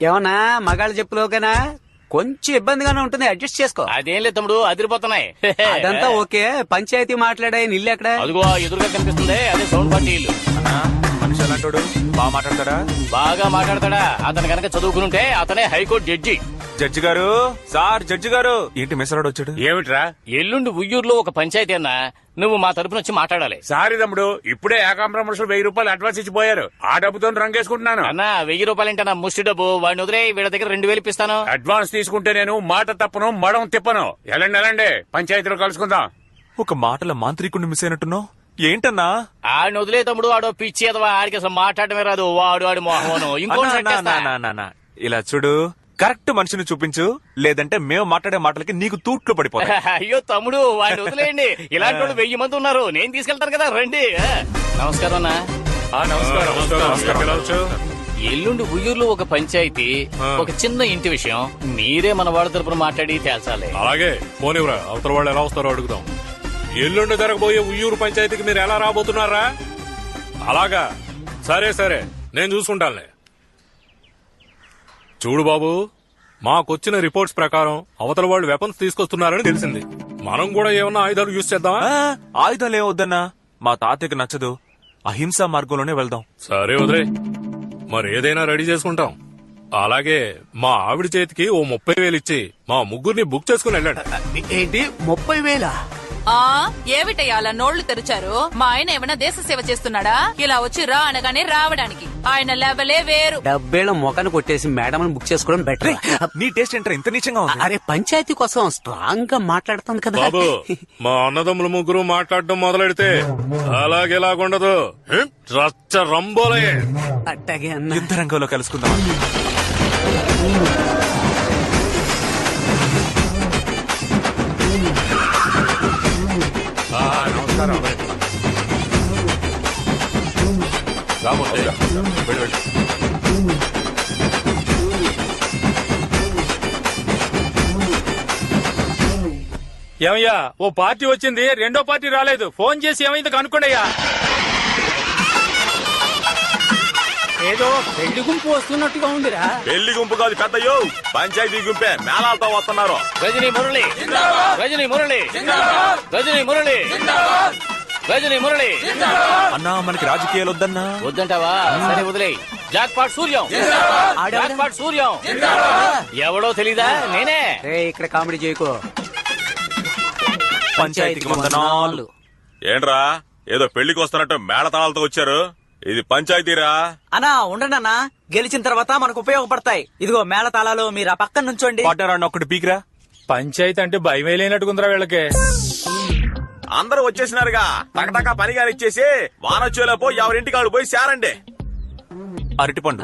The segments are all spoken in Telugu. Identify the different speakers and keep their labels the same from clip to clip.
Speaker 1: ఏమన్నా మగాళ్ళ చెప్పులోకేనా? కొంచెం ఇబ్బందిగానే ఉంటుంది, అడ్జస్ట్ చేసుకో.
Speaker 2: అదేం లేదు తమ్ముడు, అదిరిపోతున్నాయి.
Speaker 1: అదంతా ఓకే. పంచాయతీ మాట్లాడే ఇల్లు ఎక్కడ?
Speaker 2: అదిగో ఎదురుగా కనిపిస్తుంది, అదే సౌండ్ పార్టీ ఇల్లు.
Speaker 3: మనిషి అలాంటోడు బాగా మాట్లాడతాడా?
Speaker 2: బాగా మాట్లాడతాడా? అతను కనుక చదువుకునుంటే అతనే హైకోర్టు జడ్జి.
Speaker 3: జడ్జి గారు, సార్ జడ్జి గారు. ఏంటి మెసరాడు వచ్చాడు?
Speaker 4: ఏమిట్రా?
Speaker 2: ఎల్లుండి ఉయ్యూరులో ఒక పంచాయతీ అన్నా, నువ్వు మా తరపున వచ్చి మాట్లాడాలి.
Speaker 4: సారీ తమ్ముడు, ఇప్పుడే ఏకాంబరం మనుషులు 1000 రూపాయలు అడ్వాన్స్ ఇచ్చిపోయారు. ఆ డబ్బుతో రంగేసుకుంటున్నాను.
Speaker 2: అన్నా 1000 రూపాయలంటే ముష్టి డబ్బు, వాడిని వదిలే, వీళ్ళ దగ్గర 2000 ఇప్పిస్తాను.
Speaker 4: అడ్వాన్స్ తీసుకుంటే నేను మాట తప్పను, మడం తిప్పను. ఎలాండి పంచాయతీలో కలుసుకుందాం.
Speaker 3: ఒక మాటల మాంత్రికుడిని మిస్ అయినట్టున్నావు. ఏంటన్నా?
Speaker 2: ఆడిని వదిలే తమ్ముడు, ఆడో పిచ్చి ఎదవా, ఆడికి అసలు మాట్లాడమే రాదు. వాడు మోహను
Speaker 3: ఇలా చూడు, కరెక్ట్ మనిషిని చూపించు, లేదంటే మేము మాట్లాడే మాటలకి నీకు తూట్లు పడిపోతాయి.
Speaker 2: అయ్యో తమ్ముడు, వాడిని వదిలేయండి. ఇలాంటి వాళ్ళు 1000 మంది ఉన్నారు, నేను తీసుకెళ్తాను కదా, రండి. నమస్కారం అన్నా. ఎల్లుండి ఉయ్యూరులో ఒక పంచాయతీ, ఒక చిన్న ఇంటి విషయం, మీరే మన వాళ్ళ తరపున మాట్లాడి తేల్చాలి.
Speaker 5: అలాగే పోనివ్వరా, అవతల వాళ్ళు ఎలా వస్తారో అడుగుదాం. ఎల్లుండి జరగబోయే ఉయ్యూరు పంచాయతీకి మీరు ఎలా రాబోతున్నారా? అలాగా, సరే నేను చూసుకుంటానులే. చూడు బాబు, మాకొచ్చిన రిపోర్ట్స్ ప్రకారం అవతల వాళ్ళు వెపన్స్ తీసుకొస్తున్నారని తెలిసింది. మనం కూడా ఏమన్నా ఆయుధాలు యూజ్ చేద్దామా?
Speaker 3: ఆయుధాలు ఏమొద్దన్నా, మా తాతయ్యకి నచ్చదు. అహింసా మార్గంలోనే వెళ్దాం.
Speaker 5: సరే వదిలే, మరి ఏదైనా రెడీ చేసుకుంటాం. అలాగే మా ఆవిడ చేతికి ఓ 30,000 ఇచ్చి మా ముగ్గురిని బుక్ చేసుకుని వెళ్ళండి.
Speaker 1: ఏంటి 30,000?
Speaker 6: ఏమిటయ్యా అలా నోళ్లు తెరిచారు? మా ఆయన ఏమైనా దేశ సేవ చేస్తున్నాడా? ఇలా వచ్చి రా అనగానే రావడానికి ఆయన లెవెలే వేరు.
Speaker 1: 70,000 మొఖాన్ని కొట్టేసి మేడం బుక్ చేసుకోవడం బెటర్.
Speaker 3: నీ టేస్ట్ ఏంట్రా ఇంత నీచంగా ఉంది?
Speaker 1: అరే పంచాయతీ కోసం స్ట్రాంగ్ గా మాట్లాడుతుంది కదా
Speaker 5: బాబు, మా అన్నదమ్ములు ముగ్గురు మాట్లాడటం మొదలెడితే అలాగేలాగుండదు. రచ్చ రంబోలయ్యే.
Speaker 1: అట్టాగే అన్న,
Speaker 3: యుద్ధ రంగంలో కలుసుకుందాం.
Speaker 4: ఏమయ్యా, ఓ పార్టీ వచ్చింది, రెండో పార్టీ రాలేదు. ఫోన్ చేసి ఏమైంది కనుక్కోండియ్యా.
Speaker 1: ఏదో పెళ్లి గుంపు వస్తున్నట్టుగా ఉందిరా.
Speaker 7: పెళ్లి గుంపు కాదు పెద్దయ్యో, పంచాయతీ గుంపే మేళాలతో వస్తున్నారు.
Speaker 2: రజనీ మురళి, రజనీ మురళి, రజనీ మురళి, రజనీ మురళి.
Speaker 3: అన్నా మనకి రాజకీయాలు వద్దన్నా.
Speaker 2: వద్దంటావా? సరే వదిలే. Jackpot Suryam, jackpot Suryam. ఎవడో తెలీదా? నేనే.
Speaker 1: ఇక్కడ కామెడీ చేయకు.
Speaker 3: పంచాయతీకి వందనాలు.
Speaker 7: ఏంట్రా ఏదో పెళ్లికి వస్తున్నట్టు మేళతాళాలతో వచ్చారు? ఇది పంచాయతీరా?
Speaker 8: అన్నా ఉండండి, గెలిచిన తర్వాత మనకు ఉపయోగపడతాయి. ఇదిగో మేళ తాళాలు, మీరు ఆ పక్కన నుంచోండి.
Speaker 3: పడ్డారా ఒక్కటి పీకిరా.
Speaker 4: పంచాయతీ అంటే భయమే లేనట్టుకుందిరా వీళ్ళకి.
Speaker 7: అందరూ వచ్చేసినారుగా, టకటకా పని కానిచ్చేసి వానొచ్చేలోపు ఎవరింటికి ఆడు పోయి శారండి.
Speaker 3: అరటిపండు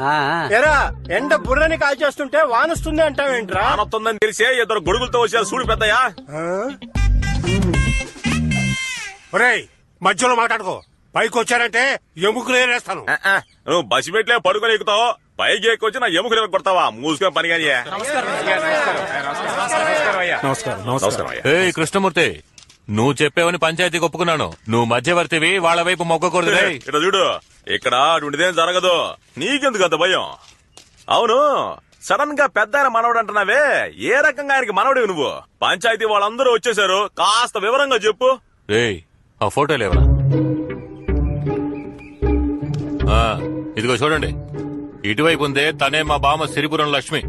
Speaker 9: ఎరా, ఎండ బుర్రని కాల్చేస్తుంటే వానొస్తుంది అంటావేంట్రా?
Speaker 7: వానొస్తుందని తెలిసే ఇద్దరు గొడుగులతో వచ్చారు. చూడు పెద్దయ్యా.
Speaker 9: ఒరేయ్, మధ్యలో మాట్లాడుకో. పైకి వచ్చారంటే ఎముకలు ఏరేస్తాను.
Speaker 7: నువ్వు బసి పెట్టలే పడుకొని ఎక్కుతావు, పైకి ఎక్కువచ్చి నా ఎముకలు కొడతావా? మూసుకొని పని కానీ.
Speaker 5: కృష్ణమూర్తి, నువ్వు చెప్పేవని పంచాయతీకి ఒప్పుకున్నాను. నువ్వు మధ్యవర్తివి, వాళ్ళ వైపు మొక్కకూడదు.
Speaker 7: ఇట్లా చూడు, ఇక్కడ అటువంటిదేం జరగదు. నీకెందుకు అంత భయం? అవును, సడన్ గా పెద్ద ఆయన మనవడు అంటున్నావే, ఏ రకంగా ఆయనకి మనవడివి నువ్వు? పంచాయతీ వాళ్ళందరూ వచ్చేసారు, కాస్త వివరంగా చెప్పు.
Speaker 5: ఆ ఫోటో లేవరా? ఇదిగో చూడండి, ఇటువైపు ఉందే తనే మా బామ్మ సిరిపురం లక్ష్మి,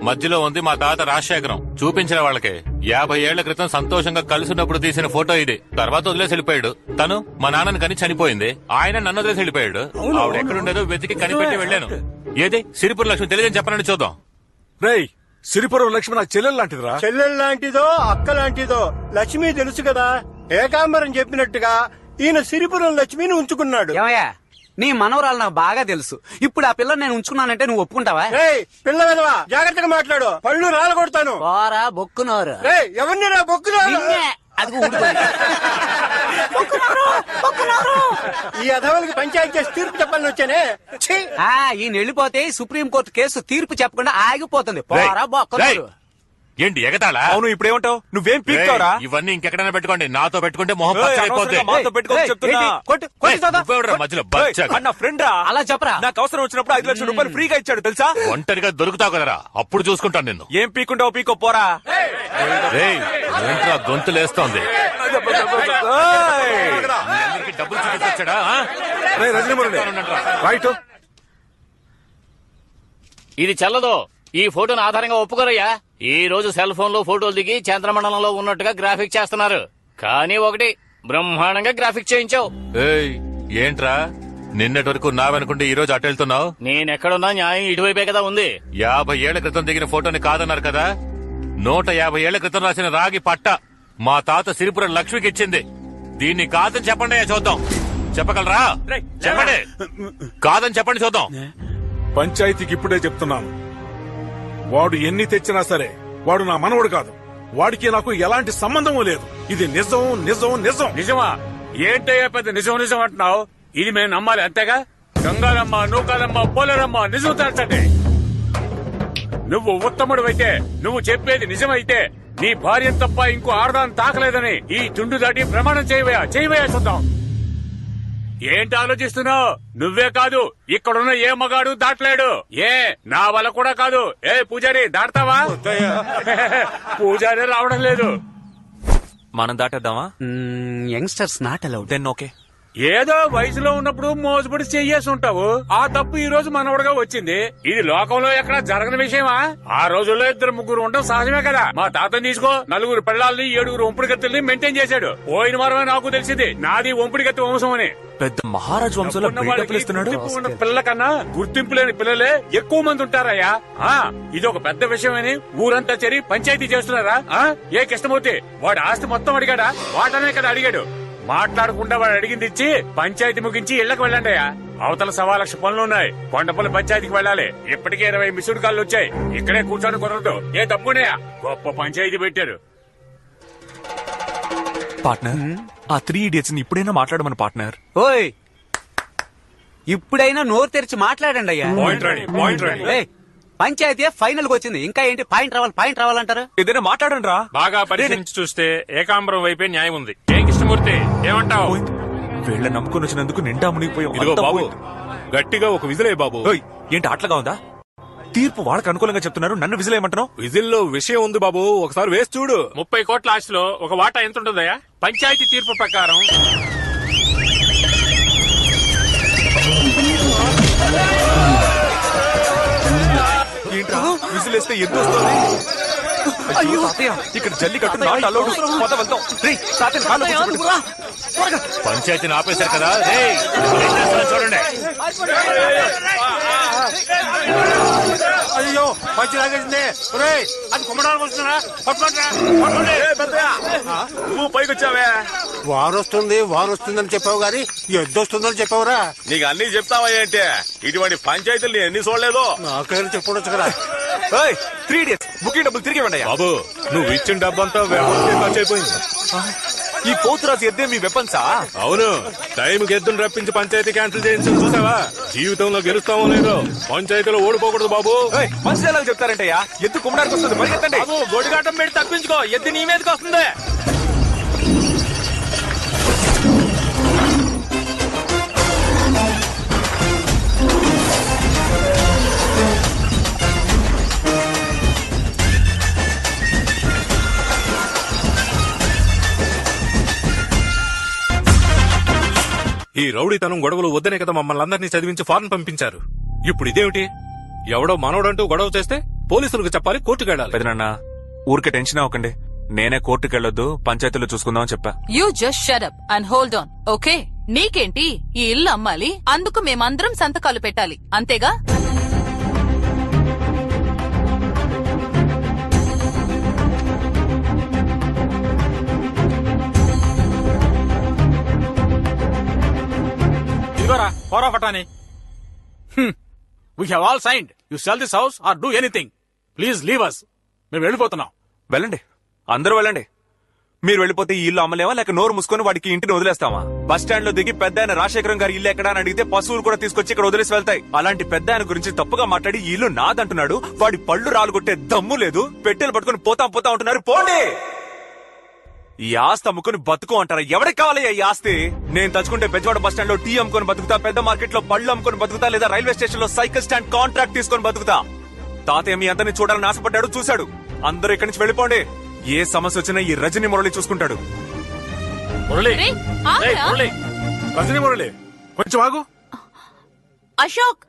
Speaker 5: మధ్యలో ఉంది మా తాత రాజశేఖరం. చూపించిన వాళ్ళకి 50 ఏళ్ల క్రితం సంతోషంగా కలిసినప్పుడు తీసిన ఫోటో ఇది. తర్వాత వదిలేసి వెళ్ళిపోయాడు. తను మా నాన్నని కని చనిపోయింది, ఆయన నన్ను వదిలేసి వెళ్ళిపోయాడు. ఆవిడ ఎక్కడుండేదో వెతికి కనిపెట్టి వెళ్ళాను. ఏది సిరిపురం లక్ష్మి తెలియదని చెప్పనని చూద్దాం.
Speaker 9: రేయ్, సిరిపురం లక్ష్మి నాకు చెల్లెలు లాంటిదిరా. చెల్లెలు లాంటిదో అక్క లాంటిదో లక్ష్మి తెలుసు కదా. ఏకాంబరం చెప్పినట్టుగా ఈయన సిరిపురం లక్ష్మిని ఉంచుకున్నాడు.
Speaker 1: ఏమయ్యా, నీ మనవరాలు నాకు బాగా తెలుసు. ఇప్పుడు ఆ పిల్లని నేను ఉంచుకున్నానంటే నువ్వు ఒప్పుకుంటావా?
Speaker 9: పిల్ల విధవా, జాగ్రత్తగా మాట్లాడు, పళ్ళు రాలగొడతాను.
Speaker 1: పోరా బొక్కునోరు.
Speaker 9: ఎవరిని రా బొక్కునోరు? ఈ అధవలకి పంచాయతీ చేసి తీర్పు చెప్పాలని వచ్చానే.
Speaker 1: ఈయన వెళ్ళిపోతే సుప్రీంకోర్టు కేసు తీర్పు చెప్పకుండా ఆగిపోతుంది. పోరా బొక్కునోరు.
Speaker 5: ఏంటి ఎగతాళా?
Speaker 3: అవును ఇప్పుడేమంటావు? నువ్వేం పీక్తావురా?
Speaker 5: ఏయ్, ఇవన్నీ ఇంకెక్కడైనా పెట్టుకోండి, నాతో పెట్టుకుంటే మొహం పచ్చడైపోద్ది.
Speaker 3: మాతో పెట్టుకోమని చెప్తున్నా.
Speaker 5: నువ్వెవడురా మధ్యలో బచ్చా?
Speaker 3: అన్న ఫ్రెండ్ రా.
Speaker 1: అలా చెప్పరా.
Speaker 3: నాకు అవసరం వచ్చినప్పుడు 5 లక్షల రూపాయలు ఫ్రీగా ఇచ్చాడు తెలుసా?
Speaker 5: ఒంటరిగా దొరుకుతావు కదరా, అప్పుడు చూసుకుంటాను నిన్ను.
Speaker 3: ఏం పీకుంటావు పీకో పోరా.
Speaker 5: రేయ్, ఏంట్రా గొంతులేస్తోంది?
Speaker 3: ఏయ్!
Speaker 5: అందరికీ డబ్బులు చూపించొచ్చాడా?
Speaker 9: రైట్
Speaker 2: ఇది చెల్లదు. ఈ ఫోటోను ఆధారంగా ఒప్పుకోరయ్యా. ఈ రోజు సెల్ ఫోన్ లో ఫోటోలు దిగి చంద్రమండలంలో ఉన్నట్టుగా గ్రాఫిక్ చేస్తున్నారు. కానీ ఒకటి బ్రహ్మాండంగా గ్రాఫిక్ చేయించావు.
Speaker 5: ఏయ్, ఏంట్రా నిన్నటి వరకు నావనుకుంటే ఈ రోజు అటు వెళ్తున్నావు?
Speaker 2: నేనెక్కడున్నా న్యాయం ఇటువైపే కదా ఉంది.
Speaker 5: 50 ఏళ్ల క్రితం దిగిన ఫోటోని కాదన్నారు కదా. 150 ఏళ్ల క్రితం రాసిన రాగి పట్ట మా తాత సిరిపురం లక్ష్మికి ఇచ్చింది. దీన్ని కాదని చెప్పండి చూద్దాం. చెప్పగలరా? చెప్పండి. కాదని చెప్పండి చూద్దాం.
Speaker 10: పంచాయతీకి ఇప్పుడే చెప్తున్నాను, వాడు ఎన్ని తెచ్చినా సరే వాడు నా మనవడు కాదు. వాడికి నాకు ఎలాంటి సంబంధము లేదు. ఇది నిజం నిజం నిజం.
Speaker 4: నిజమా? ఏంటయ్యా పెద్ద నిజం నిజం అంటున్నావు? ఇది మేము నమ్మాలి అంతేగా? గంగారమ్మ, నూకాలమ్మ, పోలేరమ్మ నిజం తేల్చండి. నువ్వు ఉత్తముడు అయితే, నువ్వు చెప్పేది నిజమైతే నీ భార్య తప్ప ఇంకో ఆడదాన్ని తాకలేదని ఈ తుండు దాటి ప్రమాణం చేయవయా చూద్దాం. ఏంటి ఆలోచిస్తున్నావు? నువ్వే కాదు, ఇక్కడున్న ఏ మగాడు దాటలేడు. నా వల్ల కూడా కాదు. పూజారి దాటతావా? పూజారి రావడం లేదు.
Speaker 3: మనం దాటేద్దామా?
Speaker 1: Youngsters not allowed.
Speaker 3: Then okay.
Speaker 4: ఏదో వయసులో ఉన్నప్పుడు మోసపడి చెయ్యేసి ఉంటావు. ఆ తప్పు ఈ రోజు మనవడగా వచ్చింది. ఇది లోకంలో ఎక్కడ జరగని విషయమా? ఆ రోజుల్లో 2-3 ఉండడం సహజమే కదా. మా తాతని తీసుకో, 4 పిల్లల్ని 7 ఒంపుడిగత్తుల్ని మెయింటైన్ చేశాడు. పోయిన వారమే నాకు తెలిసింది నాది ఒంపుడిగత్తి వంశం అని.
Speaker 3: పెద్ద మహారాజ్ వంశంలో బిల్డప్లు ఇస్తున్నాడు.
Speaker 4: ఉన్న పిల్లల కన్నా గుర్తింపు లేని పిల్లలే ఎక్కువ మంది ఉంటారయ్యా. ఇది ఒక పెద్ద విషయమని ఊరంతా చేరి పంచాయతీ చేస్తున్నారా? ఏ కృష్ణమూర్తి వాడి ఆస్తి మొత్తం అడిగాడా? వాటనే కదా అడిగాడు. మాట్లాడకుండా వాడు అడిగింది ఇచ్చి పంచాయతీ ముగించి ఇళ్లకు వెళ్ళండి. అవతల 1.25 లక్ష పనులున్నాయి. కొండపల్లి పంచాయతీకి వెళ్ళాలి. ఇప్పటికే 20 మిస్డ్ కాళ్ళు వచ్చాయి. ఇక్కడే కూర్చొని కుదరదు. ఏ తప్పునేయా? గొప్ప పంచాయతీ పెట్టారు.
Speaker 3: పార్ట్నర్, ఆ 3 ఇడియట్స్ ఇప్పుడైనా మాట్లాడమని పార్ట్నర్.
Speaker 1: ఓయ్, ఇప్పుడైనా నోరు తెరిచి మాట్లాడండి అయ్యా.
Speaker 4: Point ready.
Speaker 1: ఏయ్, పంచాయతీ ఫైనల్ కి వచ్చింది. ఇంకా ఏంటి పాయింట్ రావాలంటారు?
Speaker 3: ఏదైనా మాట్లాడండి రా.
Speaker 4: బాగా పరిశీలించి చూస్తే ఏకాంబరం వైపే న్యాయం ఉంది. ఏ కృష్ణమూర్తి ఏమంటావు?
Speaker 3: వీళ్ళ నమ్ముకుని వచ్చినందుకు నిండా మునిగిపోయాం.
Speaker 4: ఇదిగో
Speaker 3: అంతా
Speaker 4: బాబు,
Speaker 3: పోయింది.
Speaker 4: గట్టిగా ఒక విజిలే బాబు.
Speaker 3: ఓయ్, ఏంటి అట్లగా ఉందా? తీర్పు వాళ్ళకి అనుకూలంగా చెప్తున్నారు, నన్ను విజిలేయమంటున్నావు?
Speaker 4: విజిల్లో విషయం ఉంది బాబు, ఒకసారి వేసి చూడు. 30 కోట్ల ఆస్తిలో ఒక వాటా ఎంత ఉంటుందయ్యా? పంచాయతీ తీర్పు ప్రకారం
Speaker 3: ఏంట్రా విజిలేస్తే ఎంత వస్తుంది? అయ్యో తాతయ్య, ఇక్కడ జల్లికట్టు నాట్ అలౌడ్. పద వెళ్దాం. రేయ్, తాతయ్యని కాళ్ళు కూర్చోబెట్టు.
Speaker 5: పంచాయతీని ఆపేశారు కదా. రేయ్, ఏం చేస్తున్నారో చూడండి.
Speaker 9: అయ్యో మంచి లాగేసింది. అది కుమ్మడానికి వస్తున్నారా?
Speaker 7: నువ్వు పైకి వచ్చావే.
Speaker 9: వారొస్తుందని చెప్పావు గాని ఎద్దొస్తుందని చెప్పావురా.
Speaker 7: నీకు అన్ని చెప్తావా ఏంటి? ఇటువంటి పంచాయతీలు నేను ఎన్ని చూడలేదు.
Speaker 9: నాకైనా చెప్పొచ్చు కదా.
Speaker 3: 3 ఇడియట్స్ బుకింగ్ డబ్బులు తిరిగి ఇవ్వండి.
Speaker 4: బాబు, నువ్వు ఇచ్చిన డబ్బంతా ఖర్చు అయిపోయింది.
Speaker 3: ఈ పోతురాజు ఎద్దే మీ వెపన్సా?
Speaker 4: అవును, టైంకి ఎద్దును రప్పించి పంచాయతీ క్యాన్సిల్ చేయించి చూసావా? జీవితంలో గెలుస్తామో లేదో, పంచాయతీలో ఓడిపోకూడదు బాబు.
Speaker 3: మంచి ఎలా చెప్తారంటయ్యా? ఎద్దు కుమ్మడానికి వస్తుంది, పరిగెత్తండి.
Speaker 4: గొడిగాటం పెట్టి తప్పించుకో, ఎద్దు నీ మీదకి వస్తుంది. ఈ రౌడీతనం గొడవలు వద్దనే కదా మమ్మల్ని అందరినీ చదివించి ఫారెన్ పంపించారు. ఇప్పుడు ఇదేమిటి? ఎవడో మనోడంటూ గొడవ చేస్తే పోలీసులకు చెప్పాలి, కోర్టుకు వెళ్ళాలి.
Speaker 3: పెదనాన్న, ఊరికే టెన్షన్ అవ్వకండి. నేనే కోర్టుకు వెళ్ళొద్దు, పంచాయతీలో చూసుకుందామని చెప్పా.
Speaker 6: You just shut up and hold on. Okay, నీకేంటి? ఈ ఇల్లు అమ్మాలి, అందుకు మేమందరం సంతకాలు పెట్టాలి, అంతేగా?
Speaker 4: Power of attorney. We have all signed. You sell this house or do anything. Please leave us. మేము వెళ్ళిపోతున్నాం.
Speaker 3: వెళ్ళండి, అందరూ వెళ్ళండి. మీరు వెళ్ళిపోతే ఈ ఇల్లు అమ్మలేమా లేక నోరు మూసుకొని వాడికి ఇంటిని వదిలేస్తామా? బస్ స్టాండ్ లో దిగి పెద్ద ఆయన రాజశేఖరం గారి ఇల్లు ఎక్కడా అని అడిగితే పశువులు కూడా తీసుకొచ్చి ఇక్కడ వదిలేసి వెళ్తాయి. అలాంటి పెద్ద ఆయన గురించి తప్పుగా మాట్లాడి ఈ ఇల్లు నాదంటున్నాడు. వాడి పళ్ళు రాలుగొట్టే దమ్ము లేదు. పెట్టెలు పట్టుకుని పోతా ఉంటున్నారు. పోండి. ఈ ఆస్తి అమ్ముకుని బతుకు అంటారా? ఎవరికి కావాలి ఈ ఆస్తి? నేను తలుచుకుంటే బెజవాడ బస్ స్టాండ్ లో టీ అమ్ముకొని బతుకుతా, పెద్ద మార్కెట్ లో పళ్ళు అమ్ముకొని బతుకుతా, లేదా రైల్వే స్టేషన్ లో సైకిల్ స్టాండ్ కాంట్రాక్ట్ తీసుకొని బతుకుతా. తాతయ్య మీ అందరిని చూడాలని ఆశపడ్డాడు, చూశాడు. అందరూ ఇక్కడి నుంచి వెళ్ళిపోండి. ఏ సమస్య వచ్చినా ఈ రజనీ మురళి చూసుకుంటాడు.
Speaker 2: మురళి,
Speaker 6: రే, ఆగ్రా.
Speaker 2: ఏయ్, మురళి.
Speaker 10: రజనీ మురళి కొంచెం ఆగు.
Speaker 6: Ashok,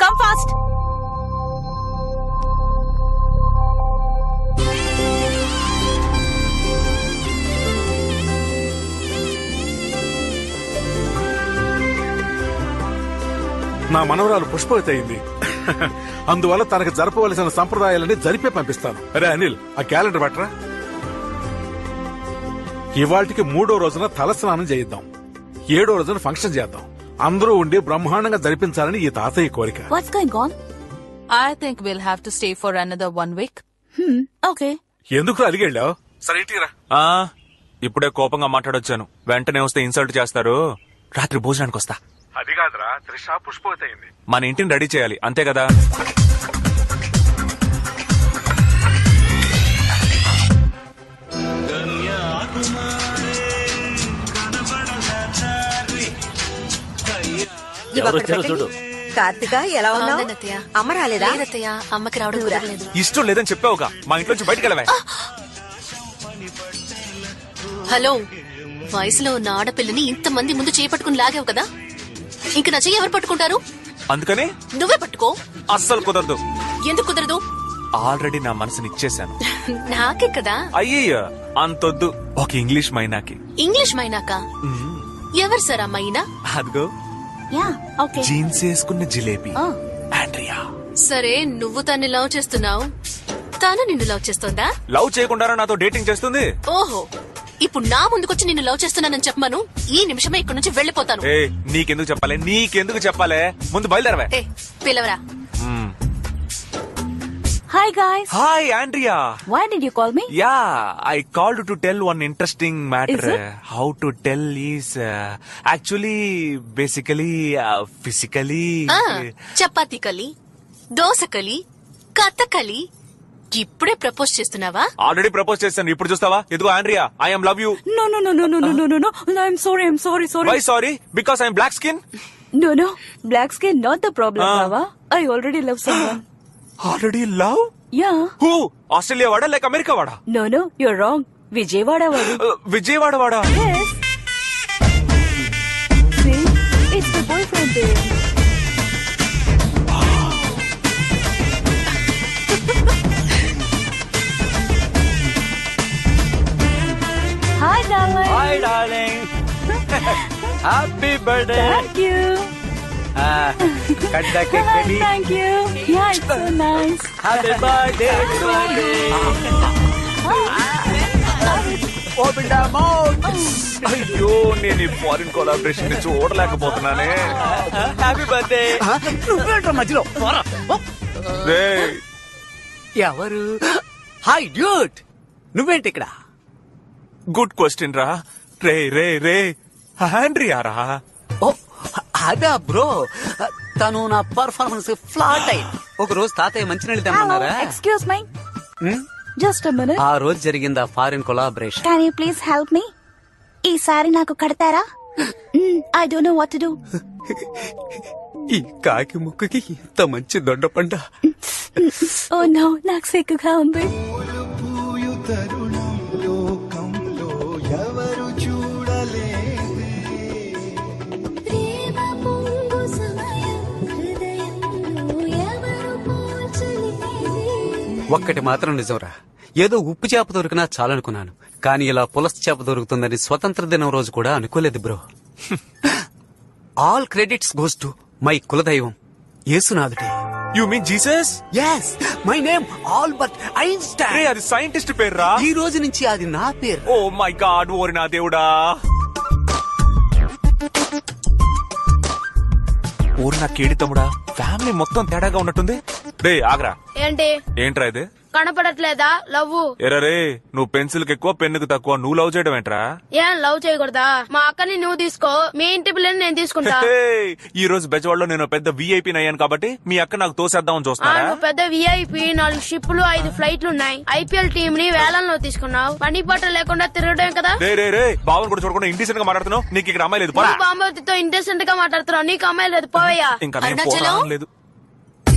Speaker 6: come fast.
Speaker 10: నా మనవరాలు పుష్పవతి అయింది. అందువల్ల తనకు జరపవలసిన సంప్రదాయాలని జరిపే పంపిస్తాను. అరే అనిల్, ఆ క్యాలెండర్ పట్టరా. ఇవాళకి 3వ రోజున తలస్నానం చేయిద్దాం. 7వ రోజున ఫంక్షన్ చేద్దాం. అందరూ ఉండి బ్రహ్మాండంగా జరిపించాలని ఈ తాతయ్య కోరిక.
Speaker 11: What's going on?
Speaker 6: I think we'll have to stay for another 1 week.
Speaker 11: Okay.
Speaker 10: ఎందుకు అలిగెళ్ళావు? సరే ఇంటిరా.
Speaker 3: ఇప్పుడే కోపంగా మాట్లాడొచ్చాను. వెంటనే వస్తే ఇన్సల్ట్ చేస్తారు. రాత్రి భోజనానికి వస్తా.
Speaker 10: అది కాదురా, త్రిష పుష్పవతి అయింది.
Speaker 3: మన ఇంటిని రెడీ చేయాలి, అంతే కదా?
Speaker 2: ఎవరు వచ్చారో చూడు.
Speaker 11: కార్తిక ఎలా ఉన్నావు? అమ్మ రాలేదా?
Speaker 6: అమ్మకి రావడం కుదరలేదు.
Speaker 3: ఇష్టం లేదని చెప్పావుగా, మా ఇంట్లోంచి బయటకు వెళ్ళవే.
Speaker 11: హలో, వయసులో ఉన్న ఆడపిల్లని ఇంతమంది ముందు చేపట్టుకుని లాగావు కదా, ఇంక నా చెయ్యి ఎవరు పట్టుకుంటారు?
Speaker 3: అందుకని
Speaker 11: నువ్వే పట్టుకో.
Speaker 3: అస్సలు కుదరదు.
Speaker 11: ఎందుకు కుదరదు?
Speaker 3: ఆల్రెడీ నా మనసుని ఇచ్చేశాను.
Speaker 11: నాకే కదా.
Speaker 3: అయ్యయ్యో అంతొద్దు. ఒక ఇంగ్లీష్ మైనాకి.
Speaker 11: ఇంగ్లీష్ మైనాక? ఎవరు సార్ ఆ మైనా?
Speaker 3: అదిగో జీన్స్ వేసుకున్న జిలేబీ ఆండ్రియా.
Speaker 11: సరే, నువ్వు తన్ని లవ్ చేస్తున్నావు, తాను నిన్ను లవ్ చేస్తోందా?
Speaker 3: లవ్ చేయకుండా నాతో డేటింగ్ చేస్తుంది.
Speaker 11: ఓహో, ఇప్పుడు నా ముందుకొచ్చి నిన్ను లవ్ చేస్తున్నానని చెప్పమను. ఈ నిమిషమే ఇక్కడి నుంచి వెళ్లిపోతాను.
Speaker 3: నీకెందుకు చెప్పాలే? ముందు బయలుదేరవే.
Speaker 11: పిలవరా.
Speaker 6: Hi guys.
Speaker 3: Hi Andrea.
Speaker 6: Why did you call me?
Speaker 3: Yeah, I called to tell one interesting matter.
Speaker 6: Is it?
Speaker 3: How to tell is actually basically physically.
Speaker 11: Chapati కలి, దోశ కలి, కథకలి. ఇప్పుడే ప్రపోజ్ చేస్తున్నావా?
Speaker 3: ఆల్రెడీ ప్రపోజ్ చేశాను, ఇప్పుడు చూస్తావా? ఇదిగో Andrea, I am love you.
Speaker 6: No. I'm sorry.
Speaker 3: Why sorry? Because I am black skin.
Speaker 6: No. Black skin not the problem, Baba. I already love someone.
Speaker 3: Already love?
Speaker 6: Yeah.
Speaker 3: Who? Australia వాడా లేక అమెరికా వాడా?
Speaker 6: No, you're wrong. Vijayawada wadu.
Speaker 3: Vijayawada వాడా?
Speaker 6: Yes. See, it's the boyfriend there. Hi, darling.
Speaker 1: Hi, darling. Happy birthday.
Speaker 6: Thank you.
Speaker 1: Cut the cake, baby.
Speaker 6: Thank you. Yeah, it's so nice.
Speaker 1: Happy birthday to me. Open the mouth.
Speaker 3: అయ్యో, నేను ఈ ఫారిన్ కొలాబరేషన్ ని చూడలేకపోతున్నానే.
Speaker 1: Happy birthday. నువ్వేంట్రా మధ్యలో?
Speaker 3: రేయ్,
Speaker 1: ఎవరు? హాయ్ డ్యూట్, నువ్వేంటి ఇక్కడ?
Speaker 3: గుడ్ క్వశ్చన్ రా. రే ఆండ్రియా రా.
Speaker 1: ఓ అదా బ్రో, తను నా పర్ఫార్మెన్స్ ఫ్లాట్ అయి ఒక రోజు తాతయ్య మంచినీళ్ళు తెమ్మన్నారా?
Speaker 6: Excuse me. Just a minute.
Speaker 1: ఆ రోజు జరిగింది ఆ foreign collaboration.
Speaker 11: Can you please help me? ఈసారి నాకు కడతారా? I don't know what to do.
Speaker 1: ఈ కాకి ముక్కుకి ఇంత మంచి దొండపండ.
Speaker 6: Oh no, నాకు సిగ్గుగా ఉంది.
Speaker 1: ఒక్కటి మాత్రం నిజంరా, ఏదో ఉప్పు చేప దొరికినా చాలనుకున్నాను, కానీ ఇలా పులస చేప దొరుకుతుందని స్వతంత్ర దినం రోజు కూడా అనుకోలేదు bro. All credits goes to my కులదైవం యేసునాథుడే.
Speaker 3: You mean Jesus?
Speaker 1: yes, my name Albert Einstein.
Speaker 3: రే, అది సైంటిస్ట్ పేర్రా.
Speaker 1: ఈ రోజు నుంచి అది నా పేరు.
Speaker 3: ఓ మై గాడ్, ఓరి నా దేవుడా. ఓరి నా కేడి తమ్ముడా, ఫ్యామిలీ మొత్తం తేడాగా ఉన్నట్టుంది. రే ఆగ్రా.
Speaker 11: ఏంటి?
Speaker 3: ఏంట్రా ఇది?
Speaker 12: కనపడట్లేదా లవ్?
Speaker 3: ఎరరే నువ్వు పెన్సిల్ కి ఎక్కువ పెన్నుకు తక్కువ, నువ్వు లవ్ చేయడం ఏంట్రా?
Speaker 12: ఏం లవ్ చేయకూడదా? మా అక్కని నువ్వు తీసుకో, మీ ఇంటి పిల్లని నేను తీసుకుంటా.
Speaker 3: ఈ రోజు బెజవాడలో నేను పెద్ద విఐపీ అయ్యాను కాబట్టి మీ అక్క నాకు తోసేద్దామని చూస్తున్నారా?
Speaker 12: నువ్వు పెద్ద విఐపి, 4 షిప్లు 5 ఫ్లైట్లు ఉన్నాయి. ఐపీఎల్ టీం ని వేలంలో తీసుకున్నావు. పని పాట లేకుండా తిరగడం కదా.
Speaker 3: రే బావన్ కూడా చూడకుండా ఇండిసెంట్ గా మాట్లాడుతున్నావు. నీకు ఇక్కడ అమ్మాయి లేదు.
Speaker 12: బాంబోతితో ఇంటెసెంట్ గా మాట్లాడుతున్నావు, నీకు అమ్మాయి లేదు. పోవయ్యా.
Speaker 3: ఇంకా నేను పోరాడడం లేదు.